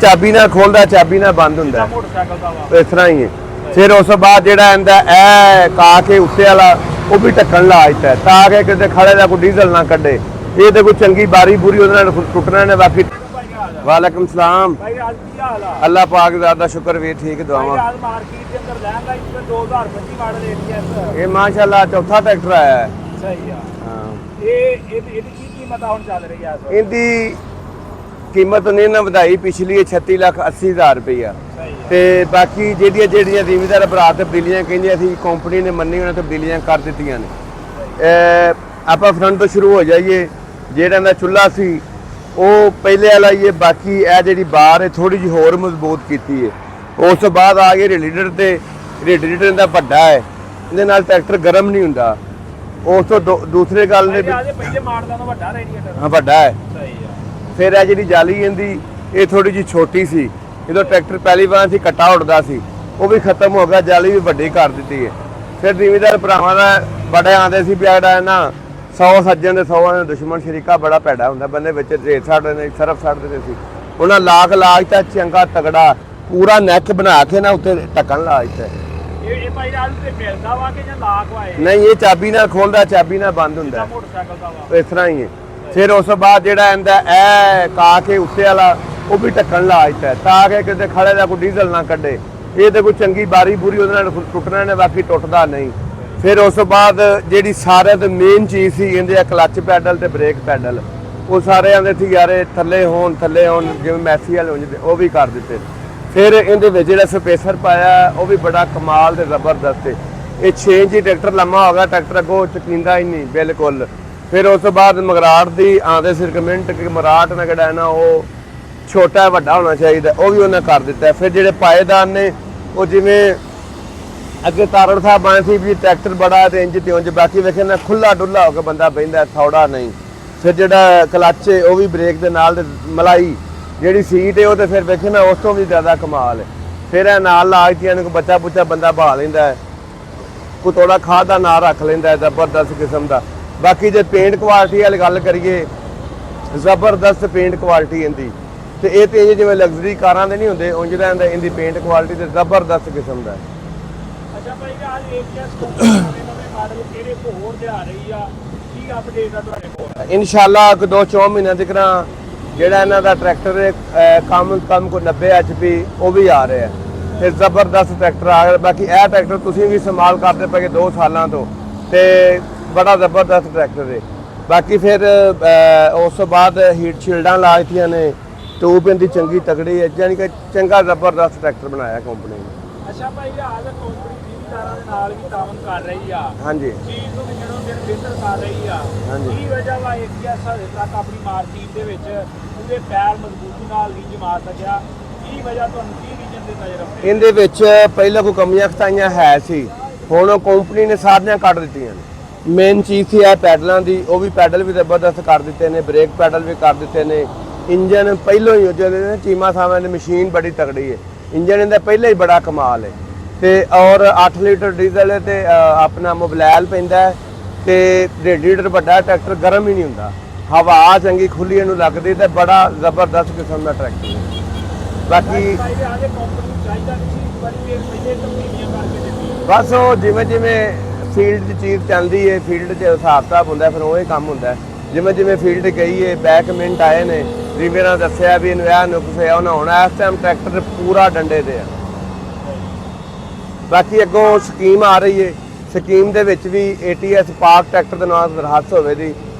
ਚਾਬੀ ਨਾਲ ਖੋਲਦਾ ਚਾਬੀ ਨਾਲ ਬੰਦ ਹੁੰਦਾ ਇਸ ਤਰ੍ਹਾਂ ਹੀ ਹੈ। ਫਿਰ ਉਸ ਤੋਂ ਬਾਅਦ ਜਿਹੜਾ ਇਹਦਾ ਇਹ ਕਾ ਕੇ ਉੱਤੇ ਵਾਲਾ ਉਹ ਵੀ ਢੱਕਣ ਲਾ ਦਿੱਤਾ ਤਾਂ ਕਿ ਕਿਤੇ ਖੜੇ ਦਾ ਕੋਈ ਡੀਜ਼ਲ ਨਾ ਕੱਢੇ। ਇਹ ਤੇ ਕੋਈ ਚੰਗੀ ਬਾਰੀ ਬੂਰੀ ਉਹਦੇ ਨਾਲ ਟੁੱਟਣਾ ਨੇ। ਬਾਕੀ ਵਾਲੇकुम सलाम भाई आज की हाल है अल्लाह पाक ज़्यादा शुक्र भी ठीक दुआवा। आज मार्केट के अंदर लहंगा इसमें 2025 मॉडल एटीएस ये माशाल्लाह चौथा ट्रैक्टर आया है। सही है हाँ ये की कीमत हुन चल रही है इस इनकी कीमत उन्हें ना ਵਧਾਈ ਪਿਛਲੀ 36,80,000 ਰੁਪਈਆ ਤੇ ਬਾਕੀ ਜਿਹੜੀਆਂ ਜ਼ਿਮੀਦਾਰ ਭਰਾ ਤਬਦੀਲੀਆਂ ਕਹਿੰਦੇ ਅਸੀਂ ਕੰਪਨੀ ਨੇ ਮੰਨੀ ਉਹਨਾਂ ਤਬਦੀਲੀਆਂ ਕਰ ਦਿੱਤੀਆਂ ਨੇ। ਆਪਾਂ ਫਰੰਟ ਤੋਂ ਸ਼ੁਰੂ ਹੋ ਜਾਈਏ। ਜਿਹੜਾ ਦਾ ਚੁੱਲ੍ਹਾ ਸੀ ਉਹ ਪਹਿਲੇ ਵਾਲਾ ਹੀ ਹੈ। ਬਾਕੀ ਇਹ ਜਿਹੜੀ ਬਾਰ ਹੈ ਥੋੜੀ ਜਿਹੀ ਹੋਰ ਮਜ਼ਬੂਤ ਕੀਤੀ ਹੈ। ਉਸ ਤੋਂ ਬਾਅਦ ਆ ਗਏ ਰੇਡੀਏਟਰ ਤੇ ਰੇਡੀਏਟਰ ਦਾ ਵੱਡਾ ਹੈ, ਇਹਦੇ ਨਾਲ ਟਰੈਕਟਰ ਗਰਮ ਨਹੀਂ ਹੁੰਦਾ। ਉਸ ਤੋਂ ਦੂਸਰੇ ਗੱਲ ਨੇ ਪਹਿਲੇ ਮਾਡਲਾਂ ਦਾ ਵੱਡਾ ਰੇਡੀਏਟਰ ਹਾਂ ਵੱਡਾ ਹੈ। ਸਹੀ ਹੈ। ਫਿਰ ਇਹ ਜਿਹੜੀ ਜਾਲੀ ਇਹਦੀ ਇਹ ਥੋੜੀ ਜਿਹੀ ਛੋਟੀ ਸੀ। ਜਦੋਂ ਟਰੈਕਟਰ ਪਹਿਲੀ ਵਾਰ ਸੀ ਕੱਟਾ ਉੱਡਦਾ ਸੀ ਉਹ ਵੀ ਖਤਮ ਹੋ ਗਿਆ, ਜਾਲੀ ਵੀ ਵੱਡੀ ਕਰ ਦਿੱਤੀ ਹੈ। ਫਿਰ ਜ਼ਿਮੀਦਾਰ ਭਰਾਵਾਂ ਦਾ ਬੜੇ ਆਉਂਦੇ ਸੀ ਵੀ ਜਿਹੜਾ ਨਾ 100 ਸੱਜਣ ਦੇ 100 ਦੇ ਦੁਸ਼ਮਣ ਸ਼ਰੀਕਾ ਬੜਾ ਭੈੜਾ ਹੁੰਦਾ। ਬੰਦੇ ਵਿੱਚ ਰੇਤ ਛੱਡਦੇ ਨੇ ਸਰਫ ਛੱਡ ਦਿੰਦੇ ਸੀ। ਉਹਨਾਂ ਲਾਗ ਤਾਂ ਚੰਗਾ ਤਗੜਾ ਪੂਰਾ ਨੈਕ ਬਣਾ ਕੇ ਨਾ ਉੱਤੇ ਢੱਕਣ ਲਾ ਦਿੱਤਾ। ਇਹ ਭਾਈ ਅੱਜ ਤੇ ਮਿਲਦਾ ਵਾ ਕਿ ਜਾਂ ਲਾਕ ਵਾਏ ਨਹੀਂ ਇਹ ਚਾਬੀ ਨਾਲ ਖੋਲਦਾ ਚਾਬੀ ਨਾਲ ਬੰਦ ਹੁੰਦਾ ਮੋਟਰਸਾਈਕਲ ਦਾ ਵਾ ਇਸ ਤਰ੍ਹਾਂ ਹੀ ਹੈ। ਫਿਰ ਉਸ ਤੋਂ ਬਾਅਦ ਜਿਹੜਾ ਇਹਦਾ ਇਹ ਕਾ ਕੇ ਉੱਤੇ ਵਾਲਾ ਉਹ ਵੀ ਢੱਕਣ ਲਾ ਦਿੱਤਾ ਤਾਂ ਕਿ ਕਿਤੇ ਖੜੇ ਦਾ ਕੋਈ ਡੀਜ਼ਲ ਨਾ ਕੱਢੇ। ਇਹ ਤੇ ਕੋਈ ਚੰਗੀ ਬਾਰੀ ਬੂਰੀ ਉਹਦੇ ਨਾਲ ਟੁੱਟਣਾ ਨੇ, ਬਾਕੀ ਟੁੱਟਦਾ ਨਹੀਂ। ਫਿਰ ਉਸ ਤੋਂ ਬਾਅਦ ਜਿਹੜੀ ਸਾਰਿਆਂ ਤੋਂ ਮੇਨ ਚੀਜ਼ ਸੀ ਇਹਦੇ ਕਲੱਚ ਪੈਡਲ ਤੇ ਬ੍ਰੇਕ ਪੈਡਲ ਉਹ ਸਾਰੇ ਆਂਦੇ ਸੀ ਯਾਰੇ ਥੱਲੇ ਹੋਣ ਜਿਵੇਂ ਮੈਸੀ ਵਾਲੇ ਹੁੰਦੇ ਉਹ ਵੀ ਕਰ ਦਿੱਤੇ। ਫਿਰ ਇਹਦੇ ਵਿੱਚ ਜਿਹੜਾ ਸਪੇਸਰ ਪਾਇਆ ਉਹ ਵੀ ਬੜਾ ਕਮਾਲ ਤੇ ਜ਼ਬਰਦਸਤ ਹੈ। ਇਹ 6 ਇੰਚੀ ਟਰੈਕਟਰ ਲੰਮਾ ਹੋ ਗਿਆ, ਟਰੈਕਟਰ ਅੱਗੋਂ ਚਕੀਂਦਾ ਹੀ ਨਹੀਂ ਬਿਲਕੁਲ। ਫਿਰ ਉਸ ਤੋਂ ਬਾਅਦ ਮਗਰਾਟ ਦੀ ਆਂਦੇ ਸਿਰਕਮੈਂਟ ਕਿ ਮਰਾਟ ਨਾ ਜਿਹੜਾ ਨਾ ਉਹ ਛੋਟਾ ਵੱਡਾ ਹੋਣਾ ਚਾਹੀਦਾ ਉਹ ਵੀ ਉਹਨੇ ਕਰ ਦਿੱਤਾ। ਫਿਰ ਜਿਹੜੇ ਪਾਏਦਾਰ ਨੇ ਉਹ ਜਿਵੇਂ ਅੱਗੇ ਤਾਰੜ ਸਾਹਿਬ ਆਏ ਸੀ ਵੀ ਟਰੈਕਟਰ ਬੜਾ ਤੇ ਇੰਜ ਤੇ ਉਂਝ, ਬਾਕੀ ਵੇਖੇ ਨਾ ਖੁੱਲਾ ਡੁੱਲਾ ਹੋ ਕੇ ਬੰਦਾ ਬਹਿੰਦਾ ਥੋੜਾ ਨਹੀਂ। ਫਿਰ ਜਿਹੜਾ ਕਲੱਚ ਹੈ ਉਹ ਵੀ ਬ੍ਰੇਕ ਦੇ ਨਾਲ ਤੇ ਮਲਾਈ ਜਿਹੜੀ ਸੀਟ ਹੈ ਉਹ ਤੇ ਫਿਰ ਵੇਖੇ ਨਾ ਉਸ ਤੋਂ ਵੀ ਜ਼ਿਆਦਾ ਕਮਾਲ ਹੈ। ਫਿਰ ਇਹ ਨਾਲ ਲਾ ਦਿੱਤੀਆਂ ਨੇ ਕੋਈ ਬੱਚਾ ਬੁੱਚਾ ਬੰਦਾ ਬਹਾ ਲੈਂਦਾ ਹੈ, ਕੋਈ ਥੋੜਾ ਖਾਦ ਦਾ ਨਾਂ ਰੱਖ ਲੈਂਦਾ ਹੈ, ਜ਼ਬਰਦਸਤ ਕਿਸਮ ਦਾ। ਬਾਕੀ ਜੇ ਪੇਂਟ ਕੁਆਲਿਟੀ ਵਾਲੀ ਗੱਲ ਕਰੀਏ ਜ਼ਬਰਦਸਤ ਪੇਂਟ ਕੁਆਲਿਟੀ ਇਹਦੀ ਤੇ ਇਹ ਤੇ ਜਿਵੇਂ ਲਗਜ਼ਰੀ ਕਾਰਾਂ ਦੇ ਨਹੀਂ ਹੁੰਦੇ ਉਂਝ ਦਾ ਇਹਦੀ ਪੇਂਟ ਕੁਆਲਿਟੀ ਤੇ ਜ਼ਬਰਦਸਤ ਕਿਸਮ ਦਾ। ਅੱਛਾ ਭਾਈ ਅੱਜ ਏਟੀਐਸ ਕੰਪਨੀ ਨਵੇਂ ਮਾਡਲ ਕਿਹੜੇ ਕੋ ਹੋਰ ਲਿਆ ਰਹੀ ਆ, ਕੀ ਅਪਡੇਟ ਆ ਤੁਹਾਡੇ ਕੋਲ? ਇਨਸ਼ਾਅੱਲਾ 2-4 ਮਹੀਨਿਆਂ ਤੱਕ ਜਿਹੜਾ ਇਹਨਾਂ ਦਾ ਟਰੈਕਟਰ ਕੰਮ ਕੋ 90 HP ਉਹ ਵੀ ਆ ਰਿਹਾ ਤੇ ਜ਼ਬਰਦਸਤ ਟਰੈਕਟਰ ਆ ਗਿਆ। ਬਾਕੀ ਇਹ ਟਰੈਕਟਰ ਤੁਸੀਂ ਵੀ ਇਸਤੇਮਾਲ ਕਰਦੇ ਪਏ 2 ਸਾਲਾਂ ਤੋਂ ਤੇ ਬੜਾ ਜ਼ਬਰਦਸਤ ਟਰੈਕਟਰ ਹੈ। ਬਾਕੀ ਫਿਰ ਉਸ ਤੋਂ ਬਾਅਦ ਹੀਟ ਸ਼ੀਲਡਾਂ ਲਾ ਦਿੱਤੀਆਂ ਨੇ, ਟਿਊਬ ਇਹਦੀ ਚੰਗੀ ਤਕੜੀ ਹੈ, ਯਾਨੀ ਕਿ ਚੰਗਾ ਜ਼ਬਰਦਸਤ ਟਰੈਕਟਰ ਬਣਾਇਆ ਕੰਪਨੀ ਨੇ। ਅੱਛਾ ਭਾਈ ਅੱਜ ਕੰਪਨੀ ਜ਼ਿਮੀਦਾਰਾਂ ਦੇ ਨਾਲ ਵੀ ਤਾਮਨ ਕਰ ਰਹੀ ਆ। ਹਾਂਜੀ ਚੀਜ਼ ਨੂੰ ਦਿਨੋਂ ਦਿਨ ਬਿਹਤਰ ਕਰ ਰਹੀ ਆ। ਹਾਂਜੀ। ਕੀ ਵਜ੍ਹਾ ਵਾ ਏਟੀਐਸ ਹਜੇ ਤੱਕ ਆਪਣੀ ਮਾਰਕੀਟ ਦੇ ਵਿੱਚ ਉਹਦੇ ਪੈਰ ਮਜ਼ਬੂਤੀ ਨਾਲ ਨਹੀਂ ਜਮਾ ਸਕਿਆ? ਕੀ ਵਜ੍ਹਾ ਤੁਹਾਨੂੰ ਕੀ ਰੀਜਨ ਦੇ ਨਜ਼ਰ ਆਉਂਦੇ? ਇਹਦੇ ਵਿੱਚ ਪਹਿਲਾਂ ਕੋਈ ਕਮੀਆਂ ਖਤਾਈਆਂ ਹੈ ਸੀ, ਹੁਣ ਉਹ ਕੰਪਨੀ ਨੇ ਸਾਰੀਆਂ ਕੱਢ ਦਿੱਤੀਆਂ ਨੇ। ਮੇਨ ਚੀਜ਼ ਸੀ ਇਹ ਪੈਡਲਾਂ ਦੀ, ਉਹ ਵੀ ਪੈਡਲ ਵੀ ਜ਼ਬਰਦਸਤ ਕਰ ਦਿੱਤੇ ਨੇ, ਬ੍ਰੇਕ ਪੈਡਲ ਵੀ ਕਰ ਦਿੱਤੇ ਨੇ। ਇੰਜਨ ਪਹਿਲੋਂ ਹੀ ਜਿਹੜੇ ਚੀਮਾ ਸਾਵਾਂ ਦੀ ਮਸ਼ੀਨ ਬੜੀ ਤਕੜੀ ਹੈ, ਇੰਜਨ ਇਹਦਾ ਪਹਿਲਾਂ ਹੀ ਬੜਾ ਕਮਾਲ ਹੈ ਤੇ ਔਰ 8 ਲੀਟਰ ਡੀਜ਼ਲ ਹੈ ਤੇ ਆਪਣਾ ਮੋਬਲੈਲ ਪੈਂਦਾ ਹੈ ਤੇ ਰੇਡੀਏਟਰ ਵੱਡਾ, ਟਰੈਕਟਰ ਗਰਮ ਹੀ ਨਹੀਂ ਹੁੰਦਾ, ਹਵਾ ਚੰਗੀ ਖੁੱਲੀ ਇਹਨੂੰ ਲੱਗਦੀ ਤੇ ਬੜਾ ਜ਼ਬਰਦਸਤ ਕਿਸਮ ਦਾ ਟਰੈਕਟਰ ਹੈ। ਬਾਕੀ ਬਸ ਉਹ ਜਿਵੇਂ ਫੀਲਡ 'ਚ ਚੀਜ਼ ਚੱਲਦੀ ਹੈ, ਫੀਲਡ 'ਚ ਹਿਸਾਬ ਕਿਤਾਬ ਹੁੰਦਾ, ਫਿਰ ਉਹ ਹੀ ਕੰਮ ਹੁੰਦਾ। ਜਿਵੇਂ ਫੀਲਡ ਗਈ ਹੈ, ਬੈਕਮੈਂਟ ਆਏ ਨੇ, ਰੀਵੇਰਾਂ ਦੱਸਿਆ ਵੀ ਇਹਨੂੰ ਇਹ ਨੁਕਸ ਹੈ ਉਹਨਾਂ ਹੋਣਾ। ਇਸ ਟਾਈਮ ਟਰੈਕਟਰ ਪੂਰਾ ਡੰਡੇ ਤੇ ਆ। ਬਾਕੀ ਅੱਗੋਂ ਸਕੀਮ ਆ ਰਹੀ ਹੈ, ਸਕੀਮ ਦੇ ਵਿੱਚ ਵੀ ATS ਪਾਕ ਟਰੈਕਟਰ ਦੇ ਨਾਲ ਦਰਖਾਸਤ ਹੋਵੇ ਦੀ।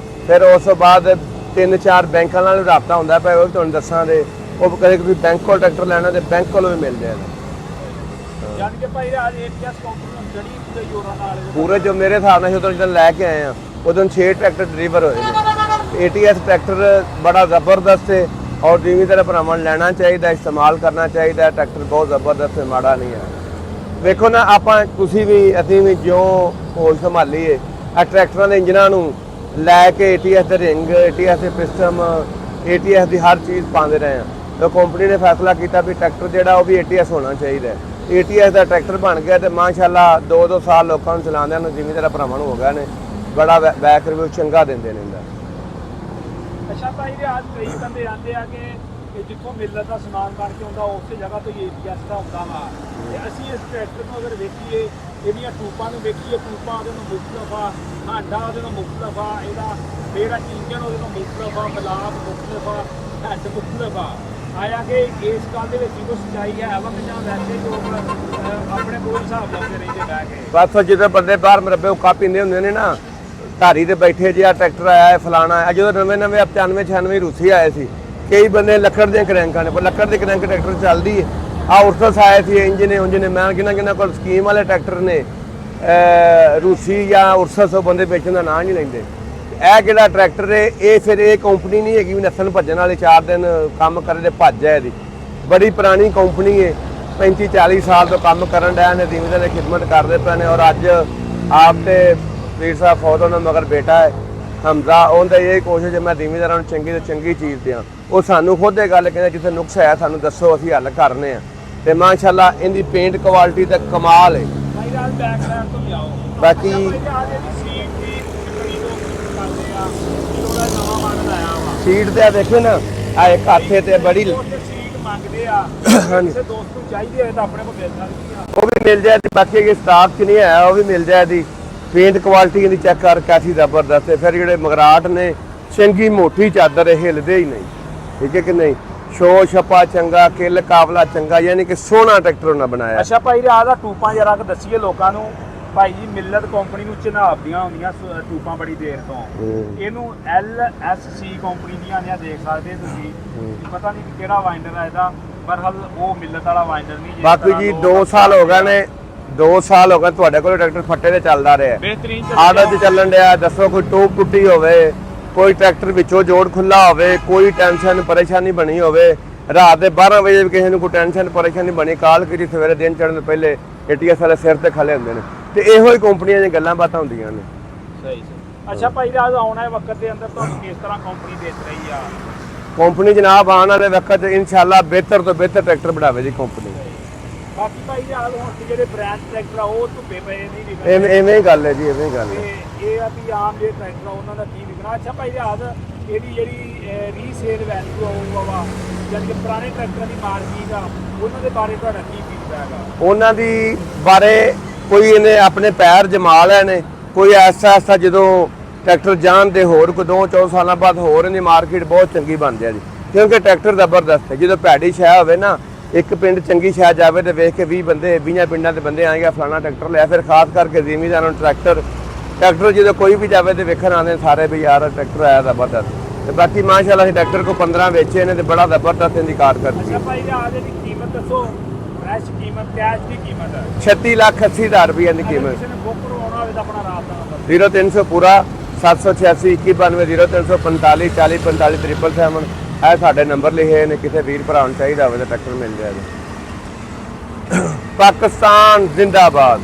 ਫਿਰ ਉਸ ਤੋਂ ਬਾਅਦ 3-4 ਬੈਂਕਾਂ ਨਾਲ ਰਾਬਤਾ ਹੁੰਦਾ ਪਿਆ, ਉਹ ਤੁਹਾਨੂੰ ਦੱਸਾਂਗੇ। ਉਹ ਕਦੇ ਤੁਸੀਂ ਬੈਂਕ ਕੋਲ ਟਰੈਕਟਰ ਲੈਣਾ ਤੇ ਬੈਂਕ ਕੋਲੋਂ ਵੀ ਮਿਲ ਜਾਏਗਾ। ਜਾਨ ਕੇ ਭਾਈ ਅੱਜ ਏਟੀਐਸ ਕੰਪਨੀ ਨੂੰ ਜੜੀ ਪੂਰੇ ਜੋਰਾਂ ਨਾਲ ਪੂਰੇ ਜੋ ਮੇਰੇ ਹਿਸਾਬ ਨਾਲ ਜਦੋਂ ਲੈ ਕੇ ਆਏ ਆ ਉਦੋਂ 6 ਟਰੈਕਟਰ ਡਿਲੀਵਰ ਹੋਏ ਨੇ। ATS ਟਰੈਕਟਰ ਬੜਾ ਜ਼ਬਰਦਸਤ ਹੈ ਔਰ ਜ਼ਿਮੀਦਾਰ ਭਰਾਵਾਂ ਨੂੰ ਲੈਣਾ ਚਾਹੀਦਾ, ਇਸਤੇਮਾਲ ਕਰਨਾ ਚਾਹੀਦਾ। ਟਰੈਕਟਰ ਬਹੁਤ ਜ਼ਬਰਦਸਤ ਹੈ, ਮਾੜਾ ਨਹੀਂ ਹੈ। ਵੇਖੋ ਨਾ ਆਪਾਂ ਤੁਸੀਂ ਵੀ ਅਸੀਂ ਵੀ ਜਿਉਂ ਹੋਲ ਸੰਭਾਲੀਏ ਆ ਟਰੈਕਟਰਾਂ ਦੇ ਇੰਜਨਾਂ ਨੂੰ ਲੈ ਕੇ ATS ਦੇ ਰਿੰਗ, ATS ਦੇ ਪਿਸਟਨ, ATS ਦੀ ਹਰ ਚੀਜ਼ ਪਾਉਂਦੇ ਰਹੇ ਆ। ਤਾਂ ਕੰਪਨੀ ਨੇ ਫੈਸਲਾ ਕੀਤਾ ਵੀ ਟਰੈਕਟਰ ਜਿਹੜਾ ਉਹ ਵੀ ATS ਹੋਣਾ ਚਾਹੀਦਾ। ATS ਦਾ ਟਰੈਕਟਰ ਬਣ ਗਿਆ ਤੇ ਮਾਸ਼ਾਅੱਲਾ 2-2 ਸਾਲ ਲੋਕਾਂ ਨੂੰ ਚਲਾਉਂਦਿਆਂ ਨੂੰ ਜ਼ਿਮੀਦਾਰ ਭਰਾਵਾਂ ਨੂੰ ਹੋ ਗਿਆ ਨੇ, ਬੜਾ ਬੈਕ ਰਿਵਿਊ ਚੰਗਾ ਦਿੰਦੇ ਨੇ ਇਹਦਾ। ਅੱਛਾ ਭਾਈ ਅੱਜ ਕਈ ਬੰਦੇ ਆਉਂਦੇ ਆ ਕਿ ਜਿੱਥੋਂ ਮਿਲਦਾ ਦਾ ਸਮਾਨ ਬਣ ਕੇ ਆਉਂਦਾ ਉਸੇ ਜਗ੍ਹਾ ਤੋਂ ਹੀ ABS ਦਾ ਹੁੰਦਾ ਵਾ ਤੇ ਅਸੀਂ ਇਸ ਟਰੈਕਟਰ ਨੂੰ ਅਗਰ ਵੇਖੀਏ ਇਹਦੀਆਂ ਟੂਪਾਂ ਨੂੰ ਵੇਖੀਏ ਟੂਪਾਂ ਉਹਦੇ ਨੂੰ ਮੁਖਤਲਫ ਆ ਹਾਂਡਾ ਉਹਦੇ ਨੂੰ ਮੁਖਤਲਫ ਆ ਇਹਦਾ ਜਿਹੜਾ ਇੰਜਨ ਉਹਦੇ ਨੂੰ ਮੁਖਤਲਫ ਆ ਬਲਾਬ ਮੁਖਤਲਫ ਆ ਹੈਡ ਮੁਖਤਲਫ ਆ ਆਇਆ ਕਿ ਇਸ ਗੱਲ ਦੇ ਵਿੱਚ ਕੋਈ ਸੱਚਾਈ ਹੈ ਵਾ ਕਿ ਜਾਂ ਵੈਸੇ ਲੋਕ ਆਪਣੇ ਕੋਈ ਹਿਸਾਬ ਲਾਉਂਦੇ ਰਹਿੰਦੇ ਬਹਿ ਕੇ ਬਸ ਜਦੋਂ ਬੰਦੇ ਬਾਹਰ ਮਰੱਬੇ ਉੱਕਾ ਪੀਂਦੇ ਹੁੰਦੇ ਨੇ ਨਾ ਧਾਰੀ ਤੇ ਬੈਠੇ ਜੀ ਆ ਟਰੈਕਟਰ ਆਇਆ ਹੈ ਫਲਾਣਾ ਹੈ ਜਦੋਂ ਨਵੇਂ 95 96 ਰੂਸੀ ਆਏ ਸੀ ਕਈ ਬੰਦੇ ਲੱਕੜ ਦੀਆਂ ਕਰੈਂਕਾਂ ਨੇ ਪਰ ਲੱਕੜ ਦੇ ਕਰੈਂਕ ਟਰੈਕਟਰ ਚੱਲਦੀ ਹੈ ਆ ਉਰਸਸ ਆਏ ਸੀ ਇੰਜਨੇ ਉਂਜਨੇ ਮੈਂ ਕਿਹਨਾਂ ਕੋਲ ਸਕੀਮ ਵਾਲੇ ਟਰੈਕਟਰ ਨੇ ਰੂਸੀ ਜਾਂ ਉਰਸਸ ਉਹ ਬੰਦੇ ਵੇਚਣ ਦਾ ਨਾਂ ਨਹੀਂ ਲੈਂਦੇ ਇਹ ਕਿਹੜਾ ਟਰੈਕਟਰ ਹੈ ਇਹ ਫਿਰ ਇਹ ਕੰਪਨੀ ਨਹੀਂ ਹੈਗੀ ਵੀ ਨਸਲ ਭੱਜਣ ਵਾਲੇ 4 ਦਿਨ ਕੰਮ ਕਰੇ ਤੇ ਭੱਜ ਹੈ ਇਹਦੀ ਬੜੀ ਪੁਰਾਣੀ ਕੰਪਨੀ ਹੈ 35-40 ਸਾਲ ਤੋਂ ਕੰਮ ਕਰਨ ਡਿਆ ਨੇ ਜ਼ਿਮੀਂਦਾਰਾਂ ਦੀ ਖਿਦਮਤ ਕਰਦੇ ਪਏ ਨੇ ਔਰ ਅੱਜ ਆਪ ਤੇ ਵੀਰ ਸਾਹਿਬ ਫੌਤ ਉਹਨਾਂ ਮਗਰ ਬੇਟਾ ਹੈ ਹਮਜ਼ਾ ਉਹਦਾ ਇਹ ਕੋਸ਼ਿਸ਼ ਹੈ ਮੈਂ ਜ਼ਿਮੀਂਦਾਰਾਂ ਨੂੰ ਚੰਗੀ ਤੋਂ ਚੰਗੀ ਚੀਜ਼ ਦਿਆਂ ਉਹ ਸਾਨੂੰ ਖੁਦ ਇਹ ਗੱਲ ਕਹਿੰਦੇ ਜਿੱਥੇ ਨੁਕਸ ਹੈ ਸਾਨੂੰ ਦੱਸੋ ਅਸੀਂ ਹੱਲ ਕਰਨੇ ਆ ਤੇ ਮਾਸ਼ਾਅੱਲਾ ਇਹਦੀ ਪੇਂਟ ਕੁਆਲਿਟੀ ਤਾਂ ਕਮਾਲ ਹੈ ਭਾਈ ਰਾਜ ਬੈਕ ਸਾਈਡ ਤੋਂ ਵੀ ਆਓ ਬਾਕੀ ਸੀਟ ਤੇ ਦੇਖੋ ਨਾ ਆ ਇੱਕ ਹੱਥੇ ਤੇ ਬੜੀ ਸੀਟ ਮੰਗਦੇ ਆ ਕਿਸੇ ਦੋਸਤ ਨੂੰ ਚਾਹੀਦੀ ਹੈ ਤਾਂ ਆਪਣੇ ਕੋਲ ਮਿਲ ਸਕਦੀ ਆ ਉਹ ਵੀ ਮਿਲ ਜਾਏ ਬਾਕੀ ਇਹ ਸਟਾਕ 'ਚ ਨਹੀਂ ਆਇਆ ਉਹ ਵੀ ਮਿਲ ਜਾਏ ਦੀ ਪੇਂਟ ਕੁਆਲਿਟੀ ਇਹਦੀ ਚੈੱਕ ਕਰ ਕਾਫੀ ਜ਼ਬਰਦਸਤ ਹੈ ਫਿਰ ਜਿਹੜੇ ਮਗਰਾਟ ਨੇ ਚੰਗੀ ਮੋਟੀ ਚਾਦਰ ਇਹ ਹਿੱਲਦੇ ਹੀ ਨਹੀਂ ਠੀਕ ਹੈ ਕਿ ਨਹੀਂ ਸ਼ੋ ਛਪਾ ਚੰਗਾ ਕਿੱਲ ਕਾਬਲਾ ਚੰਗਾ ਯਾਨੀ ਕਿ ਸੋਹਣਾ ਟਰੈਕਟਰ ਉਹਨਾਂ ਬਣਾਇਆ ਅੱਛਾ ਭਾਈ ਰਾਹ ਦਾ ਟੂਪਾਂ ਜਰਾ ਕਿ ਦੱਸੀਏ ਲੋਕਾਂ ਨੂੰ ਭਾਈ ਜੀ ਮਿਲਤ ਕੰਪਨੀ ਨੂੰ ਚਨਾਬਦੀਆਂ ਹੁੰਦੀਆਂ ਟੂਪਾਂ ਬੜੀ ਦੇਰ ਤੋਂ ਇਹਨੂੰ LSC ਕੰਪਨੀ ਦੀਆਂ ਨੇ ਦੇਖ ਸਕਦੇ ਤੁਸੀਂ ਪਤਾ ਨਹੀਂ ਕਿਹੜਾ ਵਾਈਂਡਰ ਹੈ ਇਹਦਾ ਪਰ ਹਲ ਉਹ ਮਿਲਤ ਵਾਲਾ ਵਾਈਂਡਰ ਨਹੀਂ ਬਾਕੀ ਜੀ 2 ਸਾਲ ਹੋ ਗਏ ਨੇ 2 ਸਾਲ ਹੋ ਗਏ ਤੁਹਾਡੇ ਕੋਲ ਟਰੈਕਟਰ ਫੱਟੇ ਤੇ ਚੱਲਦਾ ਰਿਹਾ ਬਿਹਤਰੀਨ ਆਦਤ ਚੱਲਣ ਡਿਆ ਦੱਸੋ ਕੋਈ ਟੂਬ ਟੁੱਟੀ ਹੋਵੇ ਕੋਈ ਟਰੈਕਟਰ ਵਿੱਚੋਂ ਜੋੜ ਖੁੱਲਾ ਹੋਵੇ ਕੋਈ ਟੈਨਸ਼ਨ ਪਰੇਸ਼ਾਨੀ ਬਣੀ ਹੋਵੇ ਰਾਤ ਦੇ 12 ਵਜੇ ਕਿਸੇ ਨੂੰ ਕੋਈ ਟੈਨਸ਼ਨ ਪਰੇਸ਼ਾਨੀ ਬਣੀ ਕਾਲ ਕੀਤੀ ਸਵੇਰੇ ਦਿਨ ਚੜ੍ਹਨ ਤੋਂ ਪਹਿਲੇ ATS ਵਾਲੇ ਸਿਰ ਤੇ ਖਲੇ ਹੁੰਦੇ ਨੇ ਤੇ ਇਹੋ ਹੀ ਕੰਪਨੀਆਂ ਦੀਆਂ ਗੱਲਾਂ ਬਾਤਾਂ ਹੁੰਦੀਆਂ ਨੇ ਸਹੀ ਅੱਛਾ ਭਾਈ ਰਾਜ ਆਉਣਾ ਹੈ ਵਕਤ ਦੇ ਅੰਦਰ ਤੁਹਾਨੂੰ ਕਿਸ ਤਰ੍ਹਾਂ ਕੰਪਨੀ ਦੇਖ ਰਹੀ ਆ ਕੰਪਨੀ ਜਨਾਬ ਆਉਣ ਵਾਲੇ ਵਕਤ ਇਨਸ਼ਾਅੱਲਾ ਬਿਹਤਰ ਤੋਂ ਬਿਹਤਰ ਟਰੈਕਟਰ ਬਣਾਵੇ ਜੀ ਕੰਪਨੀ ਬਾਕੀ ਭਾਈ ਰਾਜ ਹੁਣ ਜਿਹੜੇ ਬ੍ਰਾਂਡ ਟਰੈਕਟਰ ਆ ਉਹ ਧੁੱਪੇ ਪਏ ਨਹੀਂ ਵਿਕਦੇ ਐਵੇਂ ਹੀ ਗੱਲ ਹੈ ਜੀ ਐਵੇਂ ਹੀ ਗੱਲ ਹੈ ਇਹ ਆ ਵੀ ਆਮ ਜਿਹੜੇ ਟਰੈਕਟਰ ਆ ਉਹਨਾਂ ਦਾ ਕੀ ਵਿਕਣਾ ਅੱਛਾ ਭਾਈ ਰਾਜ ਇਹਦੀ ਜਿਹੜੀ ਰੀਸੇਲ ਵੈਲਿਊ ਆਊਗਾ ਵਾ ਯਾਨੀ ਕਿ ਪੁਰਾਣੇ ਟਰੈਕਟਰਾਂ ਦੀ ਮਾਰਕੀਟ ਆ ਉਹਨਾਂ ਦੇ ਬਾਰੇ ਤੁਹਾਡਾ ਕੀ ਫੀਡਬੈਕ ਆ ਉਹਨਾਂ ਦੀ ਬਾਰੇ ਕੋਈ ਇਹਨੇ ਆਪਣੇ ਪੈਰ ਜਮਾ ਲਏ ਨੇ ਕੋਈ ਐਸਾ ਜਦੋਂ ਟਰੈਕਟਰ ਜਾਣ ਦੇ ਹੋਰ ਕੋਈ 2-4 ਸਾਲਾਂ ਬਾਅਦ ਹੋਰ ਇਹਦੀ ਮਾਰਕੀਟ ਬਹੁਤ ਚੰਗੀ ਬਣ ਜਾਏ ਕਿਉਂਕਿ ਟਰੈਕਟਰ ਜ਼ਬਰਦਸਤ ਹੈ ਜਦੋਂ ਭੈੜੀ ਸ਼ੈ ਹੋਵੇ ਨਾ ਇੱਕ ਪਿੰਡ ਚੰਗੀ ਸ਼ੈ ਜਾਵੇ ਤੇ ਵੇਖ ਕੇ 20 ਬੰਦੇ 20 ਪਿੰਡਾਂ ਦੇ ਬੰਦੇ ਆਏਗਾ ਫਲਾਣਾ ਟਰੈਕਟਰ ਲਿਆ ਫਿਰ ਖਾਸ ਕਰਕੇ ਜ਼ਿਮੀਂਦਾਰਾਂ ਨੂੰ ਟਰੈਕਟਰ ਜਦੋਂ ਕੋਈ ਵੀ ਜਾਵੇ ਤੇ ਵੇਖਣ ਆਉਂਦੇ ਸਾਰੇ ਵੀ ਯਾਰ ਟਰੈਕਟਰ ਆਇਆ ਜ਼ਬਰਦਸਤ ਤੇ ਬਾਕੀ ਮਾਸ਼ਾਅੱਲਾ ਅਸੀਂ ਟਰੈਕਟਰ ਕੋ 15 ਵੇਚੇ ਨੇ ਤੇ ਬੜਾ ਜ਼ਬਰਦਸਤ ਇਹਦੀ ਕਾਰ ਕਰਦੀ ਅੱਛਾ ਭਾਈ ਰਾਜ ਦੀ ਕੀਮਤ ਦੱਸੋ ਫਰੈਸ਼ ਕੀਮਤ ਕੈਸ਼ ਦੀ ਕੀਮਤ ਹੈ 36,80,000 ਰੁਪਏ ਦੀ ਕੀਮਤ ਕਿਸੇ ਨੇ ਬੁੱਕ ਕਰਵਾਉਣਾ ਹੋਵੇ ਤਾਂ ਆਪਣਾ ਰਾਤ ਦਾ ਨੰਬਰ 0300 ਪੂਰਾ 786 2192 0345 40 45 777 ਇਹ ਸਾਡੇ ਨੰਬਰ ਲਿਖੇ ਨੇ ਕਿਸੇ ਵੀਰ ਭਰਾ ਨੂੰ ਚਾਹੀਦਾ ਹੋਵੇ ਤਾਂ ਟਰੈਕਟਰ ਮਿਲ ਜਾਏਗਾ ਪਾਕਿਸਤਾਨ ਜ਼ਿੰਦਾਬਾਦ।